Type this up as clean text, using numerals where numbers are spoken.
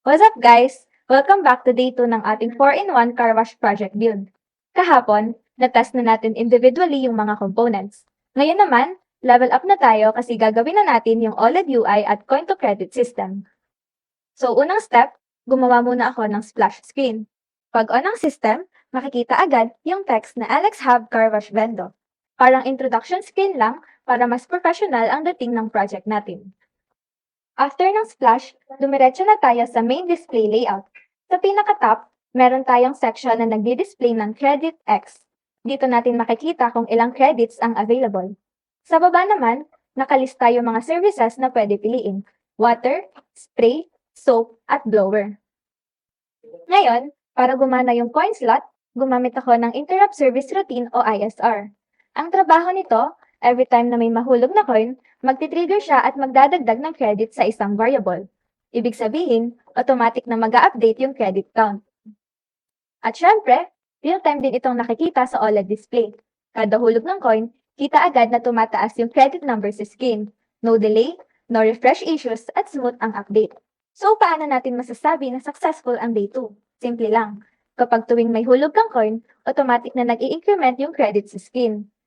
What's up guys? Welcome back to day 2 ng ating 4-in-1 car wash project build. Kahapon, na-test na natin individually yung mga components. Ngayon naman, level up na tayo kasi gagawin na natin yung OLED UI at coin-to-credit system. So unang step, gumawa muna ako ng splash screen. Pag on ang system, makikita agad yung text na Alex Hub Car Wash Vendo. Parang introduction screen lang para mas professional ang dating ng project natin. After ng splash, dumiretso na tayo sa main display layout. Sa pinaka-top, meron tayong section na nagdi-display ng Credit X. Dito natin makikita kung ilang credits ang available. Sa baba naman, nakalista yung mga services na pwede piliin. Water, spray, soap, at blower. Ngayon, para gumana yung coin slot, gumamit ako ng Interrupt Service Routine o ISR. Ang trabaho nito, every time na may mahulog na coin, magti-trigger siya at magdadagdag ng credit sa isang variable. Ibig sabihin, automatic na mag-update yung credit count. At syempre, real-time din itong nakikita sa OLED display. Kada hulog ng coin, kita agad na tumataas yung credit number sa screen. No delay, no refresh issues, at smooth ang update. So, paano natin masasabi na successful ang day 2? Simple lang. Kapag tuwing may hulog kang coin, automatic na nag-i-increment yung credit sa screen.